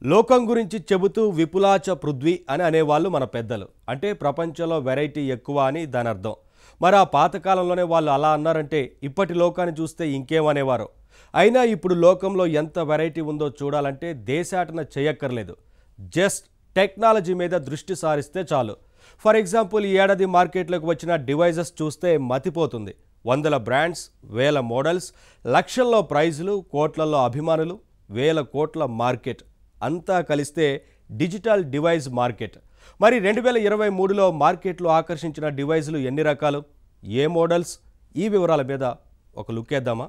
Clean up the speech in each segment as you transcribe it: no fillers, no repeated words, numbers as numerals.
లోకం గురించి చెబుతూ విపులాచ పృథ్వీ అని అనేవాళ్ళు మన పెద్దలు. అంటే ప్రపంచంలో వెరైటీ ఎక్కువ అని దాని అర్థం. మరి ఆ పాతకాలంలోనే వాళ్ళు అలా అన్నారంటే ఇప్పటి లోకాన్ని చూస్తే ఇంకేమనేవారో. అయినా ఇప్పుడు లోకంలో ఎంత వెరైటీ ఉందో చూడాలంటే దేశాటన చేయక్కర్లేదు. జస్ట్ టెక్నాలజీ మీద దృష్టి సారిస్తే చాలు. ఫర్ ఎగ్జాంపుల్, ఈ ఏడాది మార్కెట్లోకి వచ్చిన డివైజెస్ చూస్తే మతిపోతుంది. వందల బ్రాండ్స్, వేల మోడల్స్, లక్షల్లో ప్రైజులు, కోట్లలో అభిమానులు, వేల కోట్ల మార్కెట్ అంతా కలిస్తే డిజిటల్ డివైస్ మార్కెట్. మరి 2023లో మార్కెట్లో ఆకర్షించిన డివైజులు ఎన్ని రకాలు, ఏ మోడల్స్, ఈ వివరాల మీద ఒక లుక్ వేద్దామా?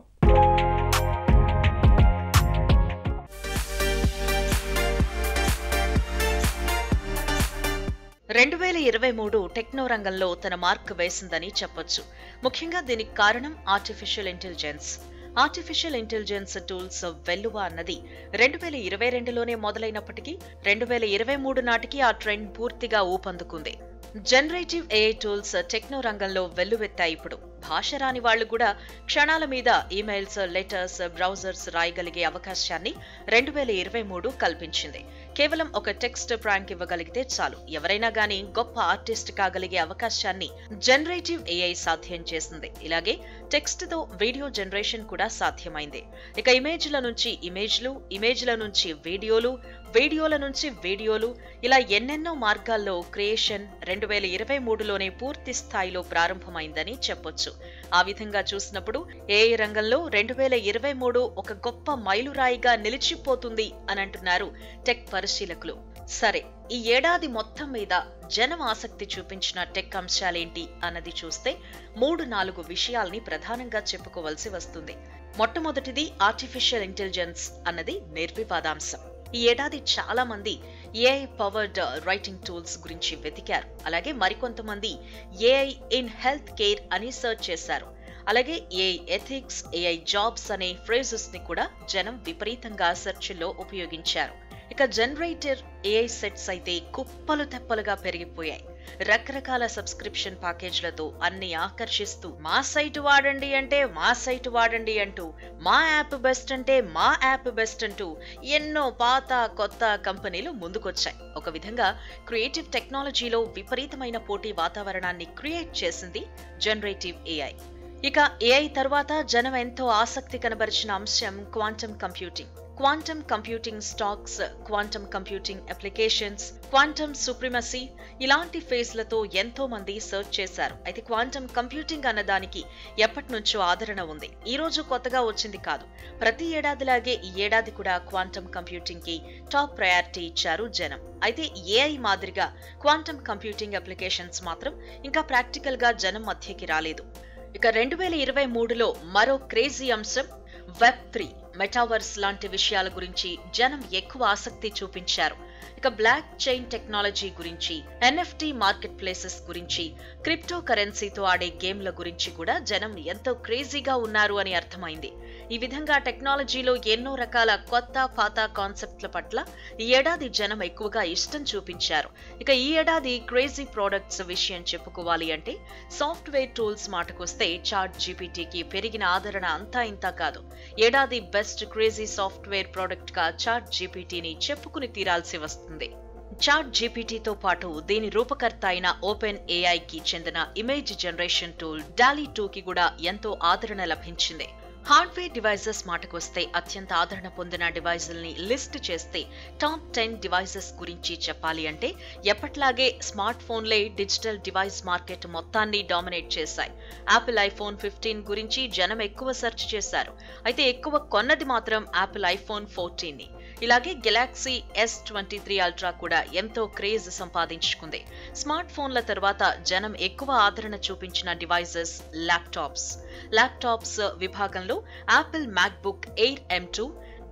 టెక్నో రంగంలో తన మార్క్ వేసిందని చెప్పొచ్చు. ముఖ్యంగా దీనికి కారణం ఆర్టిఫిషియల్ ఇంటెలిజెన్స్ టూల్స్ వెల్లువ అన్నది 2022లోనే మొదలైనప్పటికీ 2023 నాటికి ఆ ట్రెండ్ పూర్తిగా ఊపందుకుంది. జనరేటివ్ ఏఐ టూల్స్ టెక్నో రంగంలో వెల్లువెత్తాయి. ఇప్పుడు భాష రాని వాళ్లు కూడా క్షణాల మీద ఈమెయిల్స్, లెటర్స్, బ్రౌజర్స్ రాయగలిగే అవకాశాన్ని 2023 కల్పించింది. కేవలం ఒక టెక్స్ట్ ప్రాంక్ ఇవ్వగలిగితే చాలు, ఎవరైనా గానీ గొప్ప ఆర్టిస్ట్ కాగలిగే అవకాశాన్ని జనరేటివ్ ఏఐ సాధ్యం చేసింది. ఇలాగే టెక్స్ట్ తో వీడియో జనరేషన్ కూడా సాధ్యమైంది. ఇక ఇమేజ్ల నుంచి ఇమేజ్లు, ఇమేజ్ల నుంచి వీడియోలు, వీడియోల నుంచి వీడియోలు, ఇలా ఎన్నెన్నో మార్గాల్లో క్రియేషన్ 2023లోనే పూర్తి స్థాయిలో ప్రారంభమైందని చెప్పొచ్చు. ఆ విధంగా చూసినప్పుడు ఏఐ రంగంలో 2023 ఒక గొప్ప మైలురాయిగా నిలిచిపోతుంది అని అంటున్నారు టెక్ పరిశీలకులు. సరే, ఈ ఏడాది మొత్తం మీద జనం ఆసక్తి చూపించిన టెక్ అంశాలేంటి అన్నది చూస్తే 3-4 విషయాల్ని ప్రధానంగా చెప్పుకోవలసి వస్తుంది. మొట్టమొదటిది ఆర్టిఫిషియల్ ఇంటెలిజెన్స్ అన్నది నిర్వివాదాంశం. ఈ ఏడాది చాలా మంది ఏఐ పవర్డ్ రైటింగ్ టూల్స్ గురించి వెతికారు. అలాగే మరికొంతమంది ఏఐ ఇన్ హెల్త్ కేర్ అని సర్చ్ చేశారు. అలాగే ఏఐ ఎథిక్స్, ఏఐ జాబ్స్ అనే ఫ్రేజెస్ ని కూడా జనం విపరీతంగా సెర్చ్లో ఉపయోగించారు. ఇక జనరేటర్ ఏఐ సెట్స్ అయితే కుప్పలు తెప్పలుగా పెరిగిపోయాయి. రకరకాల సబ్స్క్రిప్షన్ ప్యాకేజ్లతో అన్ని ఆకర్షిస్తూ మా సైట్ వాడండి అంటే మా సైట్ వాడండి అంటూ, మా యాప్ బెస్ట్ అంటే మా యాప్ బెస్ట్ అంటూ ఎన్నో పాత కొత్త కంపెనీలు ముందుకొచ్చాయి. ఒక విధంగా క్రియేటివ్ టెక్నాలజీలో విపరీతమైన పోటీ వాతావరణాన్ని క్రియేట్ చేసింది జనరేటివ్ ఏఐ. ఇక ఏఐ తర్వాత జనం ఎంతో ఆసక్తి కనబరిచిన అంశం quantum computing. Quantum computing stocks, quantum computing applications, quantum supremacy ఇలాంటి ఫేజ్లతో ఎంతో మంది సర్చ్ చేశారు. అయితే క్వాంటమ్ కంప్యూటింగ్ అన్నదానికి ఎప్పటి నుంచో ఆదరణ ఉంది. ఈ రోజు కొత్తగా వచ్చింది కాదు. ప్రతి ఏడాదిలాగే ఈ ఏడాది కూడా క్వాంటమ్ కంప్యూటింగ్ కి టాప్ ప్రయారిటీ ఇచ్చారు జనం. అయితే ఏఐ మాదిరిగా క్వాంటమ్ కంప్యూటింగ్ అప్లికేషన్స్ మాత్రం ఇంకా ప్రాక్టికల్ గా జనం మధ్యకి రాలేదు. ఇక 2023లో మరో క్రేజీ అంశం వెబ్3, మెటావర్స్ లాంటి విషయాల గురించి జనం ఎక్కువ ఆసక్తి చూపించారు. ఇక బ్లాక్ చైన్ టెక్నాలజీ గురించి, ఎన్ఎఫ్టీ మార్కెట్ ప్లేసెస్ గురించి, క్రిప్టో కరెన్సీతో ఆడే గేమ్ల గురించి కూడా జనం ఎంతో క్రేజీగా ఉన్నారు అని అర్థమైంది. ఈ విధంగా టెక్నాలజీలో ఎన్నో రకాల కొత్త పాత కాన్సెప్ట్ల పట్ల ఈ ఏడాది జనం ఎక్కువగా ఇష్టం చూపించారు. ఇక ఈ ఏడాది క్రేజీ ప్రోడక్ట్స్ విషయం చెప్పుకోవాలి అంటే సాఫ్ట్వేర్ టూల్స్ మాటకొస్తే చాట్ జీపీటీకి పెరిగిన ఆదరణ అంతా ఇంతా కాదు. ఏడాది బెస్ట్ క్రేజీ సాఫ్ట్వేర్ ప్రోడక్ట్ గా చాట్ జీపీటీని చెప్పుకుని తీరాల్సి వస్తుంది. చాట్ జీపీటీతో పాటు దీని రూపకర్త అయిన ఓపెన్ ఏఐకి చెందిన ఇమేజ్ జనరేషన్ టూల్ డాలీ 2కి కూడా ఎంతో ఆదరణ లభించింది. హార్డ్వేర్ డివైజెస్ మాటకొస్తే అత్యంత ఆదరణ పొందిన డివైజుల్ని లిస్ట్ చేస్తే టాప్ 10 డివైజెస్ గురించి చెప్పాలి అంటే ఎప్పట్లాగే స్మార్ట్ ఫోన్లే డిజిటల్ డివైస్ మార్కెట్ మొత్తాన్ని డామినేట్ చేశాయి. యాపిల్ ఐఫోన్ 15 గురించి జనం ఎక్కువ సెర్చ్ చేశారు. అయితే ఎక్కువ కొన్నది మాత్రం యాపిల్ ఐఫోన్ 14ని. ఇలాగే గెలాక్సీ S23 అల్ట్రా కూడా ఎంతో క్రేజ్ సంపాదించుకుంది. స్మార్ట్ ఫోన్ల తర్వాత జనం ఎక్కువ ఆదరణ చూపించిన డివైజెస్ ల్యాప్టాప్స్ విభాగంలో Apple MacBook Air M2,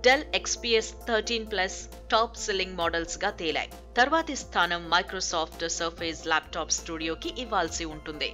Dell XPS 13+ top selling models గా తేలాయి. తర్వాతి స్థానం మైక్రోసాఫ్ట్ సర్ఫేస్ ల్యాప్టాప్ స్టూడియోకి ఇవ్వాల్సి ఉంటుంది.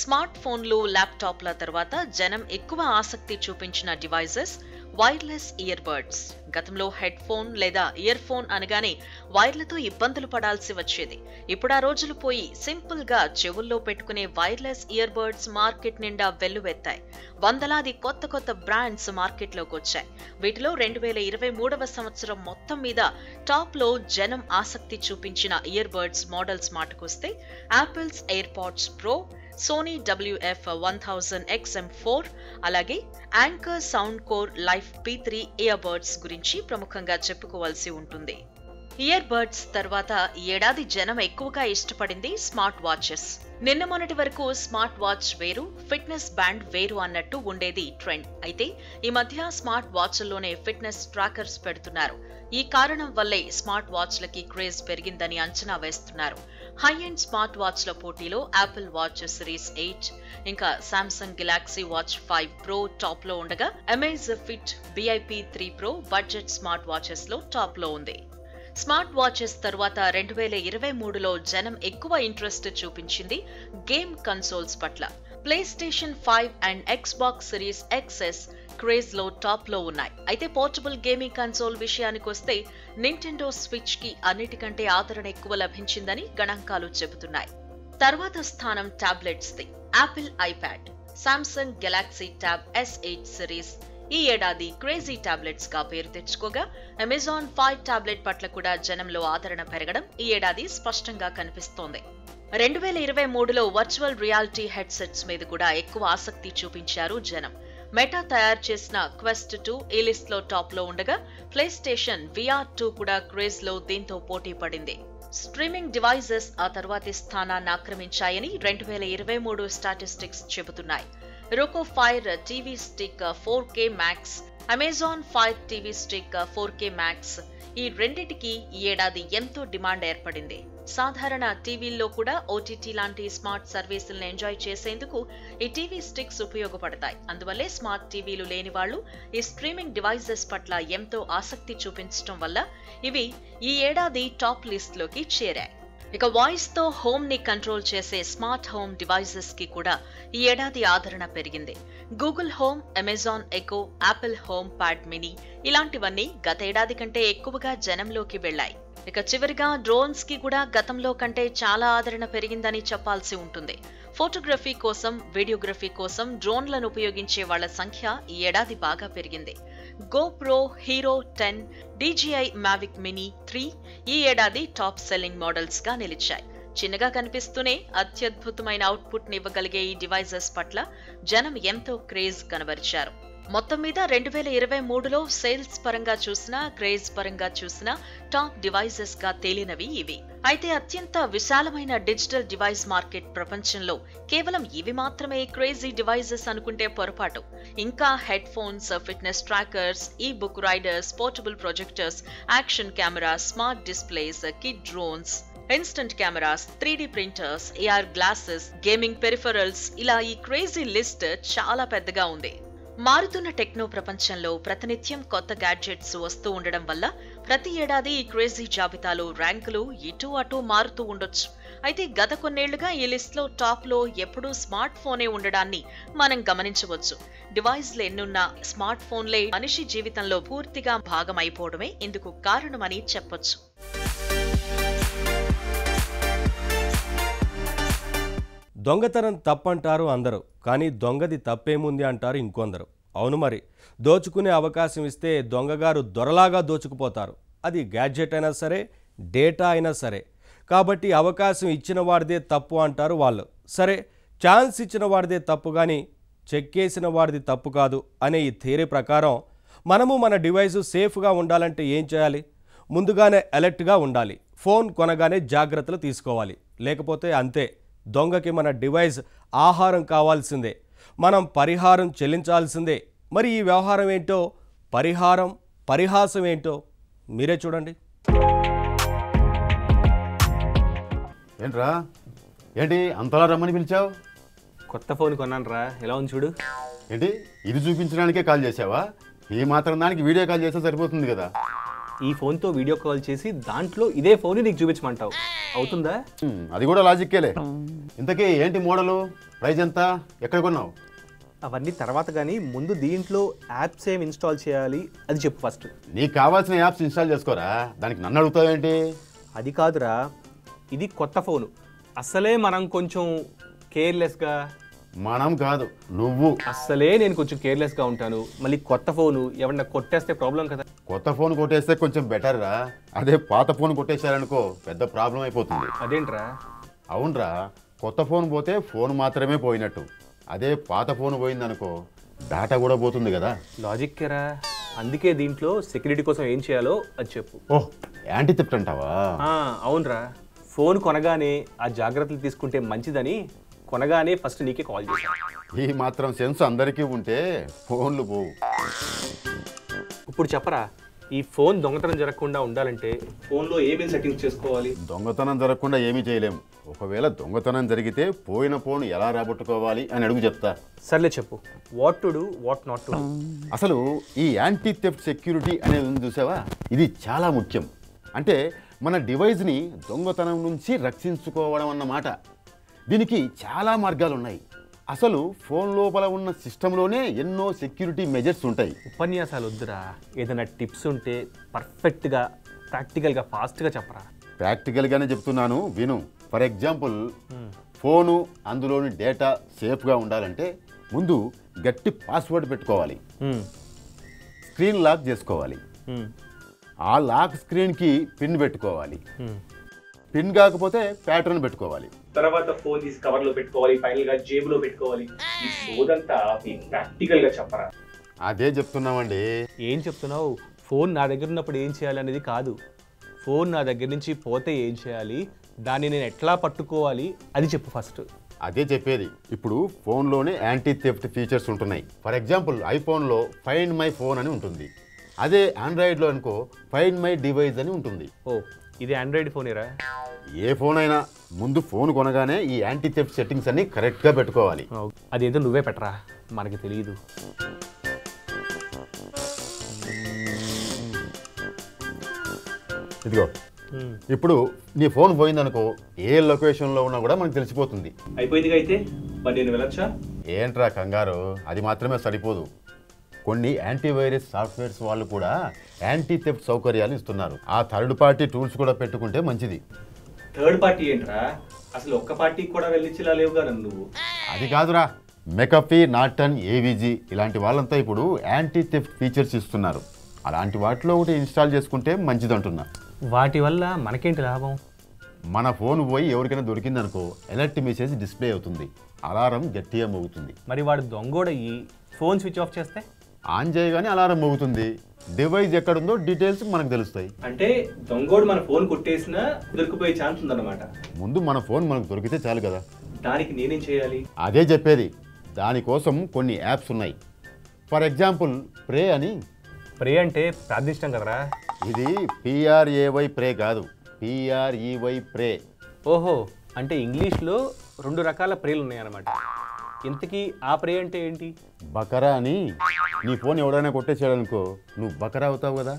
స్మార్ట్ ఫోన్లు, ల్యాప్టాప్ల తర్వాత జనం ఎక్కువ ఆసక్తి చూపించిన డివైజెస్ వైర్లెస్ ఇయర్ బడ్స్. గతంలో హెడ్ ఫోన్ లేదా ఇయర్ ఫోన్ అనగానే వైర్లతో ఇబ్బందులు పడాల్సి వచ్చేది. ఇప్పుడు ఆ రోజులు పోయి సింపుల్ గా చెవుల్లో పెట్టుకునే వైర్లెస్ ఇయర్ బడ్స్ మార్కెట్ నిండా వెల్లువెత్తాయి. వందలాది కొత్త బ్రాండ్స్ మార్కెట్లోకి వచ్చాయి. వీటిలో 2023వ సంవత్సరం మొత్తం మీద టాప్ లో జనం ఆసక్తి చూపించిన ఇయర్ బడ్స్ మోడల్స్ మాటకొస్తే Apple's AirPods pro, Sony WF-1000 XM4, అలాగే Anker Soundcore life P3 earbuds గురించి ప్రముఖంగా చెప్పుకోవాల్సి ఉంటుంది. ఇయర్ బడ్స్ తర్వాత ఈ ఏడాది జనం ఎక్కువగా ఇష్టపడింది స్మార్ట్ వాచెస్. నిన్న మొన్నటి వరకు స్మార్ట్ వాచ్ వేరు, ఫిట్నెస్ బ్యాండ్ వేరు అన్నట్టు ఉండేది ట్రెండ్. అయితే ఈ మధ్య స్మార్ట్ వాచ్ల్లోనే ఫిట్నెస్ ట్రాకర్స్ పెడుతున్నారు. ఈ కారణం వల్లే స్మార్ట్ వాచ్లకి క్రేజ్ పెరిగిందని అంచనా వేస్తున్నారు. హై ఎండ్ స్మార్ట్ వాచ్ల పోటీలో యాపిల్ వాచ్ సిరీస్ 8, ఇంకా Samsung Galaxy watch 5 pro top లో ఉండగా అమెజిఫిట్ BIP3 pro budget smart watches లో టాప్ లో ఉంది. స్మార్ట్ వాచెస్ తరువాత 2023లో జనం ఎక్కువ ఇంట్రెస్ట్ చూపించింది గేమ్ కన్సోల్స్ పట్ల. PlayStation 5 and Xbox series XS craze లో టాప్ లో ఉన్నాయి. అయితే పోర్టబుల్ గేమింగ్ కన్సోల్ విషయానికొస్తే నింటెండో స్విచ్ కి అన్నిటికంటే ఆదరణ ఎక్కువ లభించిందని గణాంకాలు చెబుతున్నాయి. తర్వాత స్థానం tablets the. Apple iPad, Samsung Galaxy tab S8 series ఈ ఏడాది క్రేజీ టాబ్లెట్స్ గా పేరు తెచ్చుకోగా అమెజాన్ 5 టాబ్లెట్ పట్ల కూడా జనంలో ఆదరణ పెరగడం ఈ ఏడాది స్పష్టంగా కనిపిస్తోంది. 2023లో వర్చువల్ రియాలిటీ హెడ్సెట్స్ మీద కూడా ఎక్కువ ఆసక్తి చూపించారు జనం. మెటా తయారు చేసిన క్వెస్ట్ 2 ఈ లిస్ట్ లో టాప్ లో ఉండగా ప్లేస్టేషన్ VR2 కూడా క్రేజ్ లో దీంతో పోటీ పడింది. స్ట్రీమింగ్ డివైజెస్ ఆ తర్వాతి స్థానాన్ని ఆక్రమించాయని 2023 స్టాటిస్టిక్స్ చెబుతున్నాయి. Roku Fire TV Stick 4K Max, Amazon Fire TV Stick 4K Max ఈ రెండిటికి ఈ ఏడాది ఎంతో డిమాండ్ ఏర్పడింది. సాధారణ టీవీల్లో కూడా OTT లాంటి స్మార్ట్ సర్వీసులను ఎంజాయ్ చేసేందుకు ఈ టీవీ స్టిక్స్ ఉపయోగపడతాయి. అందువల్లే స్మార్ట్ టీవీలు లేని వాళ్ళు ఈ స్ట్రీమింగ్ డివైజెస్ పట్ల ఎంతో ఆసక్తి చూపించడం వల్ల ఇవి ఈ ఏడాది టాప్ లిస్ట్ లోకి చేరాయి. ఇక వాయిస్ తో హోమ్ ని కంట్రోల్ చేసే స్మార్ట్ హోమ్ డివైజెస్ కి కూడా ఈ ఏడాది ఆదరణ పెరిగింది. Google home, Amazon echo, Apple HomePod mini ఇలాంటివన్నీ గతేడాది కంటే ఎక్కువగా జనంలోకి వెళ్లాయి. ఇక చివరిగా డ్రోన్స్ కి కూడా గతంలో కంటే చాలా ఆదరణ పెరిగిందని చెప్పాల్సి ఉంటుంది. ఫోటోగ్రఫీ కోసం, వీడియోగ్రఫీ కోసం డ్రోన్లను ఉపయోగించే వాళ్ల సంఖ్య ఈ ఏడాది బాగా పెరిగింది. GoPro Hero 10, DJI Mavic Mini 3 ఈ ఏడాది టాప్ సెల్లింగ్ మోడల్స్ గా నిలిచాయి. చిన్నగా కనిపిస్తూనే అత్యద్భుతమైన అవుట్పుట్ ఇవ్వగలిగే ఈ డివైజెస్ పట్ల జనం ఎంతో క్రేజ్ కనబరిచారు. మొత్తం మీద 2023లో సేల్స్ పరంగా చూసినా, క్రేజ్ పరంగా చూసినా టాప్ డివైజెస్ గా తేలినవి ఇవి. అయితే అత్యంత విశాలమైన డిజిటల్ డివైస్ మార్కెట్ ప్రపంచంలో కేవలం ఇవి మాత్రమే క్రేజీ డివైజెస్ అనుకుంటే పొరపాటు. ఇంకా headphones, fitness trackers, ebook readers, portable projectors, action cameras, smart displays, kid drones, instant cameras, 3D printers, AR glasses, gaming peripherals ఇలా ఈ క్రేజీ లిస్ట్ చాలా పెద్దగా ఉంది. మారుతున్న టెక్నో ప్రపంచంలో ప్రతినిత్యం కొత్త గ్యాడ్జెట్స్ వస్తూ ఉండడం వల్ల ప్రతి ఏడాది ఈ క్రేజీ జాబితాలో ర్యాంకులు ఇటు అటు మారుతూ ఉండొచ్చు. అయితే గత కొన్నేళ్లుగా ఈ లిస్ట్ లో టాప్ లో ఎప్పుడూ స్మార్ట్ ఫోనే ఉండడాన్ని మనం గమనించవచ్చు. డివైస్లు ఎన్నున్నా స్మార్ట్ ఫోన్లే మనిషి జీవితంలో పూర్తిగా భాగమైపోవడమే ఇందుకు కారణమని చెప్పొచ్చు. దొంగతనం తప్పంటారు అందరూ, కానీ దొంగది తప్పేముంది అంటారు ఇంకొందరు. అవును మరి, దోచుకునే అవకాశం ఇస్తే దొంగగారు దొరలాగా దోచుకుపోతారు. అది గ్యాడ్జెట్ అయినా సరే, డేటా అయినా సరే. కాబట్టి అవకాశం ఇచ్చిన వాడిదే తప్పు అంటారు వాళ్ళు. సరే, ఛాన్స్ ఇచ్చిన వాడిదే తప్పు కానీ చెక్కేసిన వాడిది తప్పు కాదు అనే ఈ థియరీ ప్రకారం మనము మన డివైసు సేఫ్గా ఉండాలంటే ఏం చేయాలి? ముందుగానే అలర్ట్గా ఉండాలి. ఫోన్ కొనగానే జాగ్రత్తలు తీసుకోవాలి. లేకపోతే అంతే, దొంగకి మన డివైస్ ఆహారం కావాల్సిందే, మనం పరిహారం చెల్లించాల్సిందే. మరి ఈ వ్యవహారం ఏంటో, పరిహాసం ఏంటో మీరే చూడండి. ఏంటి అంతలా రమ్మని పిలిచావు? కొత్త ఫోన్ కొన్నాను రా, ఎలా ఉంది చూడు. ఏంటి ఇది చూపించడానికే కాల్ చేసావా? ఏ మాత్రం దానికి వీడియో కాల్ చేస్తే సరిపోతుంది కదా. ఈ ఫోన్తో వీడియో కాల్ చేసి దాంట్లో ఇదే ఫోన్ నీకు చూపించమంటావు, అవుతుందా? అది కూడా లాజిక్కేలే. ఇంతకీ ఏంటి మోడలు, ప్రైజ్ ఎంత, ఎక్కడ కొన్నావు? అవన్నీ తర్వాత కానీ ముందు దీంట్లో యాప్స్ ఏం ఇన్స్టాల్ చేయాలి అది చెప్పు ఫస్ట్. నీకు కావాల్సిన యాప్స్ ఇన్స్టాల్ చేసుకోరా, దానికి నన్ను అడుగుతావేంటి? అది కాదురా, ఇది కొత్త ఫోను, అస్సలే మనం కొంచెం కేర్లెస్గా. మనం కాదు నువ్వు. అస్సలే నేను కొంచెం కేర్లెస్గా ఉంటాను, మళ్ళీ కొత్త ఫోను ఎవరన్నా కొట్టేస్తే ప్రాబ్లం కదా. కొత్త ఫోన్ కొట్టేస్తే కొంచెం బెటర్ రా, అదే పాత ఫోన్ కొట్టేశారనుకో పెద్ద ప్రాబ్లం అయిపోతుంది. అదేంట్రా? అవునరా, కొత్త ఫోన్ పోతే ఫోన్ మాత్రమే పోయినట్టు, అదే పాత ఫోన్ పోయిందనుకో డాటా కూడా పోతుంది కదా. లాజిక్ రా, అందుకే దీంట్లో సెక్యూరిటీ కోసం ఏం చేయాలో అది చెప్పు. ఓహ్, యాంటీ థెఫ్ట్ అంటావా? అవునరా, ఫోన్ కొనగానే ఆ జాగ్రత్తలు తీసుకుంటే మంచిదని కొనగానే ఫస్ట్ నీకే కాల్ చేశాను. ఈ మాత్రం సెన్స్ అందరికీ ఉంటే ఫోన్లు పోవు. ఇప్పుడు చెప్పరా, ఈ ఫోన్ దొంగతనం జరగకుండా ఉండాలంటే ఫోన్లో ఏమేమి సెట్టింగ్స్ చేసుకోవాలి? దొంగతనం జరగకుండా ఏమీ చేయలేము. ఒకవేళ దొంగతనం జరిగితే పోయిన ఫోన్ ఎలా రాబట్టుకోవాలి అని అడుగు చెప్తా. సర్లే చెప్పు, what to do, what not to do. అసలు ఈ యాంటీ థెఫ్ట్ సెక్యూరిటీ అనేది ఉంది చూసావా, ఇది చాలా ముఖ్యం. అంటే మన డివైస్ని దొంగతనం నుంచి రక్షించుకోవడం అన్నమాట. దీనికి చాలా మార్గాలు ఉన్నాయి. అసలు ఫోన్ లోపల ఉన్న సిస్టంలోనే ఎన్నో సెక్యూరిటీ మెజర్స్ ఉంటాయి. ఉపన్యాసాలు వద్దురా, ఏదైనా టిప్స్ ఉంటే పర్ఫెక్ట్గా ప్రాక్టికల్గా ఫాస్ట్గా చెప్పరా. ప్రాక్టికల్గానే చెప్తున్నాను విను. ఫర్ ఎగ్జాంపుల్, ఫోను అందులోని డేటా సేఫ్గా ఉండాలంటే ముందు గట్టి పాస్వర్డ్ పెట్టుకోవాలి, స్క్రీన్ లాక్ చేసుకోవాలి, ఆ లాక్ స్క్రీన్కి పిన్ పెట్టుకోవాలి, పిన్ కాకపోతే ప్యాటర్న్ పెట్టుకోవాలి, తర్వాత ఫోన్ తీసి కవర్లో పెట్టుకోవాలి, ఫైనల్ గా జేబులో పెట్టుకోవాలి. ఈ సోదంతా ప్రాక్టికల్ గా చెప్పరా. అదే చెప్తున్నామండి. ఏం చెప్తున్నావు? ఫోన్ నా దగ్గర ఉన్నప్పుడు ఏం చేయాలి అనేది కాదు, ఫోన్ నా దగ్గర నుంచి పోతే ఏం చేయాలి, దాన్ని నేను ఎట్లా పట్టుకోవాలి అది చెప్పు ఫస్ట్. అదే చెప్పేది. ఇప్పుడు ఫోన్లోనే యాంటీ థెఫ్ట్ ఫీచర్స్ ఉంటున్నాయి. ఫర్ ఎగ్జాంపుల్, ఐఫోన్లో ఫైండ్ మై ఫోన్ అని ఉంటుంది, అదే ఆండ్రాయిడ్లో అనుకో ఫైండ్ మై డివైస్ అని ఉంటుంది. ఓ, ఇది ఆండ్రాయిడ్ ఫోనేరా? ఏ ఫోన్ అయినా ముందు ఫోన్ కొనగానే ఈ యాంటీ థెఫ్ట్ సెట్టింగ్స్ అన్ని కరెక్ట్గా పెట్టుకోవాలి. అదేదో నువ్వే పెట్టరా, మనకి తెలియదు. ఇదిగో, ఇప్పుడు నీ ఫోన్ పోయిందనుకో ఏ లొకేషన్లో ఉన్నా కూడా మనకు తెలిసిపోతుంది. అయిపోయింది అయితే మరి నేను వెళ్ళొచ్చా? ఏంట్రా కంగారు, అది మాత్రమే సరిపోదు. కొన్ని యాంటీవైరస్ సాఫ్ట్వేర్స్ వాళ్ళు కూడా యాంటీ థెఫ్ట్ సౌకర్యాలు ఇస్తున్నారు. ఆ థర్డ్ పార్టీ టూల్స్ కూడా పెట్టుకుంటే మంచిది. థర్డ్ పార్టీ ఏంట్రా? అసలు ఒక్క పార్టీకి కూడా వెళ్ళిచ్చిలా లేవుగా నువ్వు. అది కాదురా, మెకఫీ, నార్టన్, ఏవిజీ ఇలాంటి వాళ్ళంతా ఇప్పుడు యాంటీ థెఫ్ట్ ఫీచర్స్ ఇస్తున్నారు. అలాంటి వాటిలో ఒకటి ఇన్స్టాల్ చేసుకుంటే మంచిది అంటున్నా. వాటి వల్ల మనకేంటి లాభం? మన ఫోన్ పోయి ఎవరికైనా దొరికిందనుకో అలర్ట్ మెసేజ్ డిస్ప్లే అవుతుంది, అలారం గట్టిగా మోగుతుంది. మరి వాడు దొంగోడయ్యి ఫోన్ స్విచ్ ఆఫ్ చేస్తే? ఆన్ చేయగానే అలారం మోగుతుంది, డివైస్ ఎక్కడుందో డీటెయిల్స్ మనకు తెలుస్తాయి. అంటే దొంగోడు మన ఫోన్ కొట్టేసినా దొరికిపోయే ఛాన్స్ ఉందన్నమాట. ముందు మన ఫోన్ మనకు దొరికితే చాలు కదా. దానికి నేనేం చేయాలి? అదే చెప్పేది. దానికోసం కొన్ని యాప్స్ ఉన్నాయి. ఫర్ ఎగ్జాంపుల్, ప్రే అని. ప్రే అంటే ప్రార్థించడం కదరా? ఇది PRAY ప్రే కాదు, PREY ప్రే. ఓహో, అంటే ఇంగ్లీష్లో 2 రకాల ప్రేలు ఉన్నాయన్నమాట. ఇంతకీ ఆ ప్రే అంటే ఏంటి? బకరా అని. నీ ఫోన్ ఎవడైనా కొట్టేసాడనుకో నువ్వు బకరా అవుతావు కదా,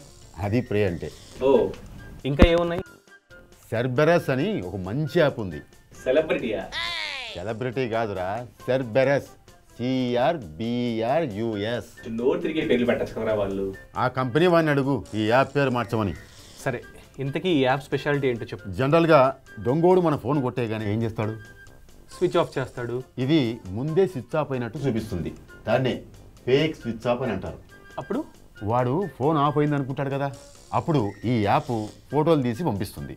అది ప్రే అంటే. ఓ, ఇంకా ఏమున్నాయి? సెర్బెరస్ అని ఒక మంచి యాప్ ఉంది. సెలబ్రిటీయా? సెలబ్రిటీ కాదురా, సెర్బెరస్, CRBRUS. నోరు తిరిగే పేర్లు పెట్టచ్చు కదరా వాళ్ళు. ఆ కంపెనీ వాడిని అడుగు ఈ యాప్ పేరు మార్చమని. సరే, ఇంతకీ ఈ యాప్ స్పెషాలిటీ ఏంటో చెప్పు. జనరల్గా దొంగోడు మన ఫోన్ కొట్టేగానే ఏం చేస్తాడు? స్విచ్ ఆఫ్ చేస్తాడు. ఇది ముందే స్విచ్ ఆఫ్ అయినట్టు చూపిస్తుంది, దాన్నే ఫేక్ స్విచ్ ఆఫ్ అని అంటారు. అప్పుడు వాడు ఫోన్ ఆఫ్ అయింది అనుకుంటాడు కదా, అప్పుడు ఈ యాప్ ఫోటోలు తీసి పంపిస్తుంది.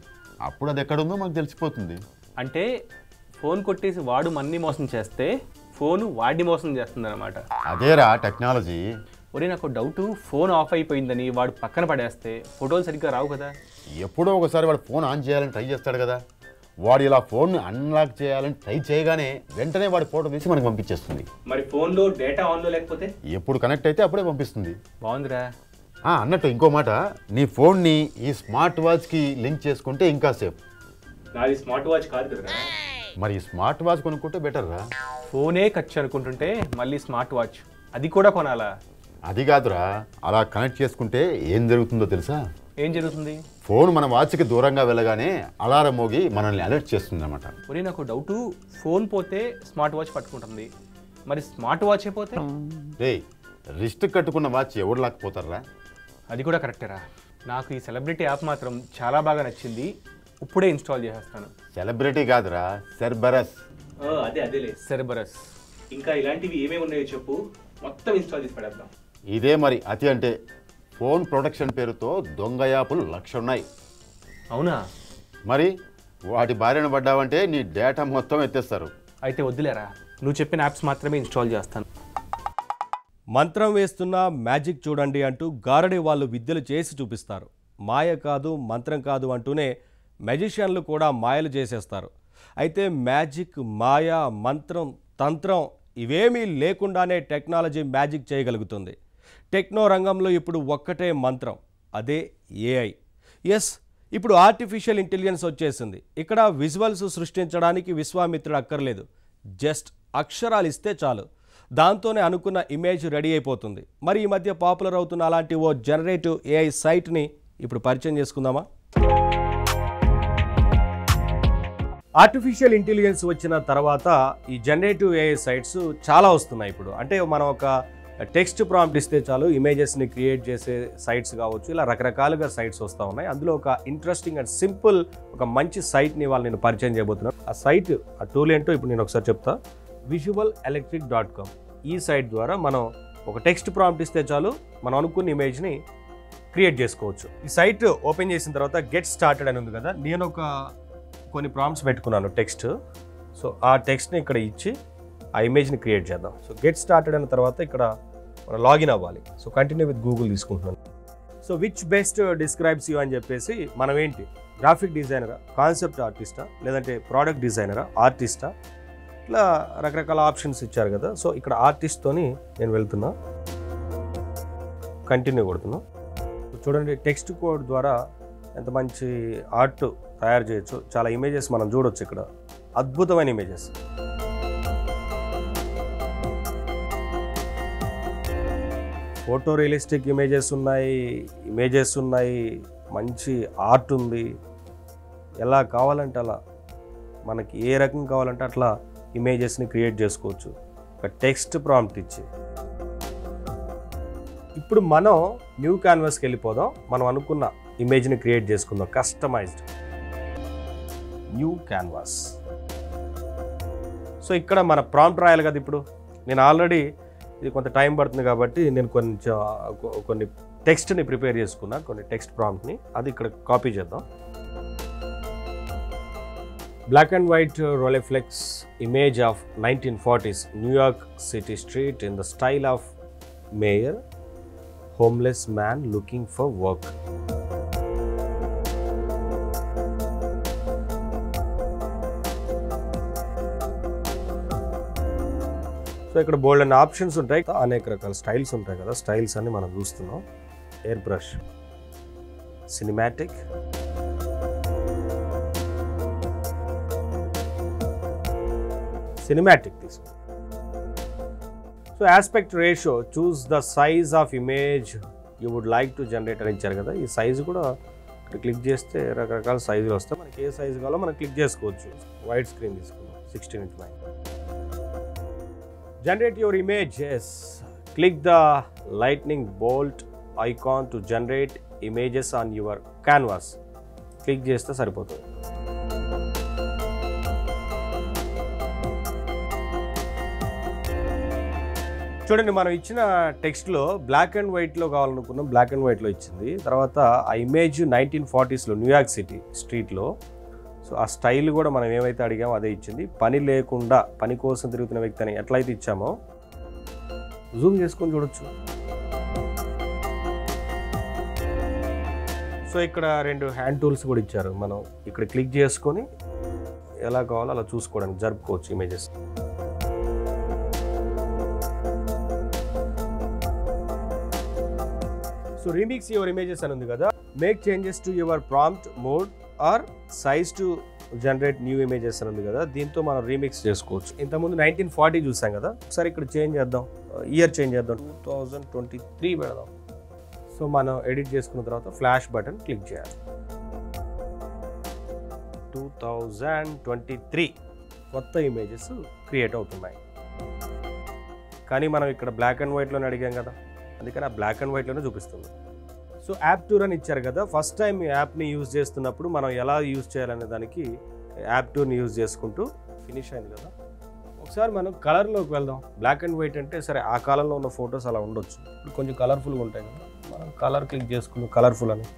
అప్పుడు అది ఎక్కడుందో మనకు తెలిసిపోతుంది. అంటే ఫోన్ కొట్టేసి వాడు మన్ని మోసం చేస్తే ఫోన్ వాడిని మోసం చేస్తుంది అనమాట. అదేరా టెక్నాలజీ. ఒరే, నాకు డౌట్, ఫోన్ ఆఫ్ అయిపోయిందని వాడు పక్కన పడేస్తే ఫోటోలు సరిగ్గా రావు కదా? ఎప్పుడో ఒకసారి వాడు ఫోన్ ఆన్ చేయాలని ట్రై చేస్తాడు కదా, వాడు ఇలా ఫోన్ అన్లాక్ చేయాలని ట్రై చేయగానే వెంటనే వాడి ఫోటో తీసి మనకు పంపించేస్తుంది. మరి ఫోన్లో డేటా ఆన్లో లేకపోతే? ఎప్పుడు కనెక్ట్ అయితే అప్పుడే పంపిస్తుంది. బాగుందిరా. అన్నట్టు ఇంకో మాట, నీ ఫోన్ని ఈ స్మార్ట్ వాచ్కి లింక్ చేసుకుంటే ఇంకా సేఫ్. నాది స్మార్ట్ వాచ్ కాదు కదరా. మరి స్మార్ట్ వాచ్ కొనుక్కుంటే బెటర్ రా. ఫోనే ఖర్చు అనుకుంటుంటే మళ్ళీ స్మార్ట్ వాచ్ అది కూడా కొనాలా? అది కాదురా, అలా కనెక్ట్ చేసుకుంటే ఏం జరుగుతుందో తెలుసా? ఏం జరుగుతుంది? ఫోన్ మన వాచ్కి దూరంగా వెళ్ళగానే అలారం మోగి మనల్ని అలర్ట్ చేస్తుంది అనమాట. ఒరే, నాకు డౌటు, ఫోన్ పోతే స్మార్ట్ వాచ్ పట్టుకుంటుంది, మరి స్మార్ట్ వాచ్ అయిపోతే రే రిస్ట్ కట్టుకున్న వాచ్ ఎవడు లాక్కపోతారా? అది కూడా కరెక్టేరా. నాకు ఈ సెలబ్రిటీ యాప్ మాత్రం చాలా బాగా నచ్చింది. ఇప్పుడే ఇన్స్టాల్ చేసేస్తాను. సెలబ్రిటీ కాదురా, సెర్బరస్. అదేలే సెర్బరస్. ఇంకా ఇలాంటివి ఏమేమి ఉన్నాయో చెప్పు, మొత్తం ఇన్స్టాల్ చేసి పడేద్దాం. ఇదే మరి అతి అంటే. ఫోన్ ప్రొటెక్షన్ పేరుతో దొంగ యాపులు 1,00,000 ఉన్నాయి. అవునా? మరి వాటి బారిన పడ్డావంటే నీ డేటా మొత్తం ఎత్తేస్తారు. అయితే వద్దులేరా, నువ్వు చెప్పిన యాప్స్ మాత్రమే ఇన్స్టాల్ చేస్తాను. మంత్రం వేస్తున్న మ్యాజిక్ చూడండి అంటూ గారడి వాళ్ళు విద్యలు చేసి చూపిస్తారు. మాయ కాదు మంత్రం కాదు అంటూనే మెజిషియన్లు కూడా మాయలు చేసేస్తారు. అయితే మ్యాజిక్, మాయ, మంత్రం, తంత్రం ఇవేమీ లేకుండానే టెక్నాలజీ మ్యాజిక్ చేయగలుగుతుంది. టెక్నో రంగంలో ఇప్పుడు ఒక్కటే మంత్రం, అదే ఏఐ. ఎస్, ఇప్పుడు ఆర్టిఫిషియల్ ఇంటెలిజెన్స్ వచ్చేసింది. ఇక్కడ విజువల్స్ సృష్టించడానికి విశ్వామిత్రుడు అక్కర్లేదు. జస్ట్ అక్షరాలు ఇస్తే చాలు, దాంతోనే అనుకున్న ఇమేజ్ రెడీ అయిపోతుంది. మరి ఈ మధ్య పాపులర్ అవుతున్న అలాంటి ఓ జనరేటివ్ ఏఐ సైట్ని ఇప్పుడు పరిచయం చేసుకుందామా? ఆర్టిఫిషియల్ ఇంటెలిజెన్స్ వచ్చిన తర్వాత ఈ జనరేటివ్ ఏఐ సైట్స్ చాలా వస్తున్నాయి ఇప్పుడు. అంటే మనం ఒక టెక్స్ట్ ప్రాంప్ట్ ఇస్తే చాలు ఇమేజెస్ని క్రియేట్ చేసే సైట్స్ కావచ్చు, ఇలా రకరకాలుగా సైట్స్ వస్తూ ఉన్నాయి. అందులో ఒక ఇంట్రెస్టింగ్ అండ్ సింపుల్ ఒక మంచి సైట్ని వాళ్ళు నేను పరిచయం చేయబోతున్నాను. ఆ సైట్, ఆ టూల్ ఏంటో ఇప్పుడు నేను ఒకసారి చెప్తా. visualelectric.com. ఈ సైట్ ద్వారా మనం ఒక టెక్స్ట్ ప్రాంప్ట్ ఇస్తే చాలు మనం అనుకున్న ఇమేజ్ని క్రియేట్ చేసుకోవచ్చు. ఈ సైట్ ఓపెన్ చేసిన తర్వాత గెట్ స్టార్టెడ్ అని ఉంది కదా, నేను కొన్ని ప్రాంప్ట్స్ పెట్టుకున్నాను టెక్స్ట్. సో ఆ టెక్స్ట్ని ఇక్కడ ఇచ్చి ఆ ఇమేజ్ని క్రియేట్ చేద్దాం. సో గెట్ స్టార్టెడ్ అయిన తర్వాత ఇక్కడ మనం లాగిన్ అవ్వాలి. సో కంటిన్యూ విత్ గూగుల్ తీసుకుంటున్నాను. So which best describes you అని చెప్పేసి మనం ఏంటి, గ్రాఫిక్ డిజైనరా, కాన్సెప్ట్ ఆర్టిస్టా, లేదంటే ప్రోడక్ట్ డిజైనరా, ఆర్టిస్టా, ఇట్లా రకరకాల ఆప్షన్స్ ఇచ్చారు కదా. సో ఇక్కడ ఆర్టిస్ట్తోని నేను వెళ్తున్నా, కంటిన్యూ కొడుతున్నా. చూడండి టెక్స్ట్ కోడ్ ద్వారా ఎంత మంచి ఆర్ట్ తయారు చేయొచ్చు. చాలా ఇమేజెస్ మనం చూడొచ్చు ఇక్కడ, అద్భుతమైన ఇమేజెస్. ఫోటో రియలిస్టిక్ ఇమేజెస్ ఉన్నాయి, మంచి ఆర్ట్ ఉంది. ఎలా కావాలంటే అలా, మనకి ఏ రకం కావాలంటే అట్లా ఇమేజెస్ని క్రియేట్ చేసుకోవచ్చు ఒక టెక్స్ట్ ప్రాంప్ట్ ఇచ్చి. ఇప్పుడు మనం న్యూ క్యాన్వాస్కి వెళ్ళిపోదాం. మనం అనుకున్న ఇమేజ్ని క్రియేట్ చేసుకుందాం. Customized new canvas. సో ఇక్కడ మన ప్రాంప్ట్ రాయాలి కదా. ఇప్పుడు నేను ఆల్రెడీ ఇది కొంత టైం పడుతుంది కాబట్టి నేను కొన్ని టెక్స్ట్ని ప్రిపేర్ చేసుకున్నా, కొన్ని టెక్స్ట్ ప్రాంప్ట్ని. అది ఇక్కడ కాపీ చేద్దాం. Black and white Rolleiflex image of 1940s New York city street in the style of Maier, homeless man looking for work. So ఇక్కడ బోల్డ్ అండ్ ఆప్షన్స్ ఉంటాయి, అనేక రకాల స్టైల్స్ ఉంటాయి కదా. స్టైల్స్ అన్ని మనం చూస్తున్నాం. ఎయిర్ బ్రష్, సినిమాటిక్, తీసుకో. So aspect ratio, choose the size of image you would like to generate అని ఇచ్చారు కదా. ఈ సైజు కూడా ఇక్కడ క్లిక్ చేస్తే రకరకాల సైజులు వస్తాయి. మనకి ఏ సైజు కావాలో మనం క్లిక్ చేసుకోవచ్చు. వైడ్ స్క్రీన్ తీసుకుందాం, 16:9. Generate your image. Yes, click the lightning bolt icon to generate images on your canvas. Click చేస్తే సరిపోతుంది. చూడండి మనం ఇచ్చిన టెక్స్ట్లో బ్లాక్ అండ్ వైట్లో కావాలనుకున్నాం, బ్లాక్ అండ్ వైట్లో ఇచ్చింది. తర్వాత ఆ ఇమేజ్ 1940sలో న్యూయార్క్ సిటీ స్ట్రీట్లో. సో ఆ స్టైల్ కూడా మనం ఏమైతే అడిగామో అదే ఇచ్చింది. పని లేకుండా పని కోసం తిరుగుతున్న వ్యక్తి అని ఎట్లయితే ఇచ్చామో జూమ్ చేసుకొని చూడొచ్చు. సో ఇక్కడ 2 హ్యాండ్ టూల్స్ కూడా ఇచ్చారు. మనం ఇక్కడ క్లిక్ చేసుకొని ఎలా కావాలో అలా చూసుకోవడానికి జరుపుకోవచ్చు images. So remix your images అని ఉంది కదా. Make changes to your prompt mode or size to generate new images అని ఉంది కదా. దీంతో మనం రీమిక్స్ చేసుకోవచ్చు. ఇంతకుముందు 1940 చూసాం కదా, ఒకసారి ఇక్కడ చేంజ్ చేద్దాం, ఇయర్ చేంజ్ చేద్దాం, 2023 పెడదాం. సో మనం ఎడిట్ చేసుకున్న తర్వాత ఫ్లాష్ బటన్ క్లిక్ చేయాలి. 2023 కొత్త ఇమేజెస్ క్రియేట్ అవుతున్నాయి. కానీ మనం ఇక్కడ బ్లాక్ అండ్ వైట్లోనే అడిగాం కదా, అందుకని ఆ బ్లాక్ అండ్ వైట్లోనే చూపిస్తుంది. సో యాప్ టూర్ అని ఇచ్చారు కదా, ఫస్ట్ టైం ఈ యాప్ని యూజ్ చేస్తున్నప్పుడు మనం ఎలా యూజ్ చేయాలనే దానికి యాప్ టూర్ని యూజ్ చేసుకుంటూ ఫినిష్ అయింది కదా. ఒకసారి మనం కలర్లోకి వెళ్దాం. బ్లాక్ అండ్ వైట్ అంటే సరే ఆ కాలంలో ఉన్న ఫొటోస్ అలా ఉండొచ్చు, ఇప్పుడు కొంచెం కలర్ఫుల్గా ఉంటాయి కదా, మనం కలర్ క్లిక్ చేసుకుందాం, కలర్ఫుల్ అని.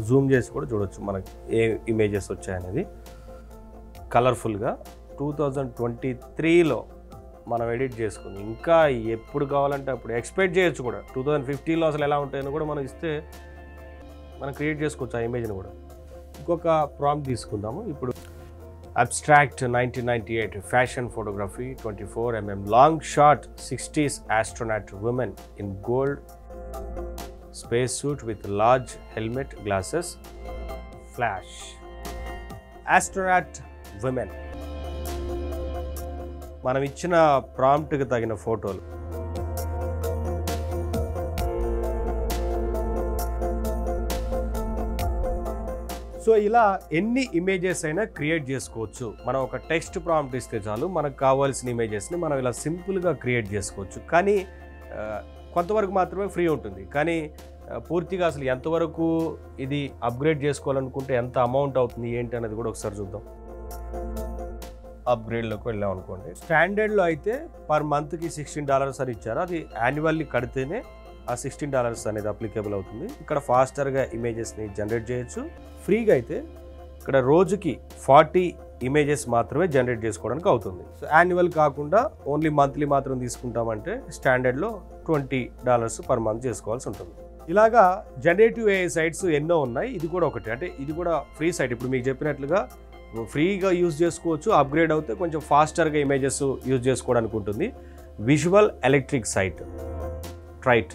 జూమ్ చేసి కూడా చూడొచ్చు మనకి ఏ ఇమేజెస్ వచ్చాయనేది. కలర్ఫుల్గా 2023లో మనం ఎడిట్ చేసుకుంది. ఇంకా ఎప్పుడు కావాలంటే అప్పుడు ఎక్స్పెక్ట్ చేయొచ్చు కూడా. 2050లో అసలు ఎలా ఉంటాయని కూడా మనం ఇస్తే మనం క్రియేట్ చేసుకోవచ్చు ఆ ఇమేజ్ని కూడా. ఇంకొక ప్రాంప్ట్ తీసుకుందాము. ఇప్పుడు abstract 1998 fashion photography 24 mm long shot 60s astronaut women in gold space suit with large helmet glasses flash. Astronaut women మనం ఇచ్చిన ప్రాంప్ట్కి తగిన ఫోటోలు. సో ఇలా ఎన్ని ఇమేజెస్ అయినా క్రియేట్ చేసుకోవచ్చు. మనం ఒక టెక్స్ట్ ప్రాంప్ట్ ఇస్తే చాలు, మనకు కావాల్సిన ఇమేజెస్ని మనం ఇలా సింపుల్గా క్రియేట్ చేసుకోవచ్చు. కానీ కొంతవరకు మాత్రమే ఫ్రీ ఉంటుంది. కానీ పూర్తిగా అసలు ఎంతవరకు ఇది అప్గ్రేడ్ చేసుకోవాలనుకుంటే ఎంత అమౌంట్ అవుతుంది ఏంటి అనేది కూడా ఒకసారి చూద్దాం. అప్గ్రేడ్లోకి వెళ్ళాం అనుకోండి, స్టాండర్డ్లో అయితే పర్ మంత్కి $16 అని ఇచ్చారు. అది యాన్యువల్లీ కడితేనే ఆ $16 అనేది అప్లికేబుల్ అవుతుంది. ఇక్కడ ఫాస్టర్గా ఇమేజెస్ని జనరేట్ చేయొచ్చు. ఫ్రీగా అయితే ఇక్కడ రోజుకి 40 ఇమేజెస్ మాత్రమే జనరేట్ చేసుకోవడానికి అవుతుంది. సో యాన్యువల్ కాకుండా ఓన్లీ మంత్లీ మాత్రం తీసుకుంటామంటే స్టాండర్డ్లో $20 పర్ మంత్ చేసుకోవాల్సి ఉంటుంది. ఇలాగా జనరేటివ్ ఏఐ సైట్స్ ఎన్నో ఉన్నాయి. ఇది కూడా ఒకటి, అంటే ఇది కూడా ఫ్రీ సైట్. ఇప్పుడు మీకు చెప్పినట్లుగా ఫ్రీగా యూజ్ చేసుకోవచ్చు. అప్గ్రేడ్ అవుతే కొంచెం ఫాస్టర్గా ఇమేజెస్ యూజ్ చేసుకోవడానికి ఉంటుంది. Visual electric site trait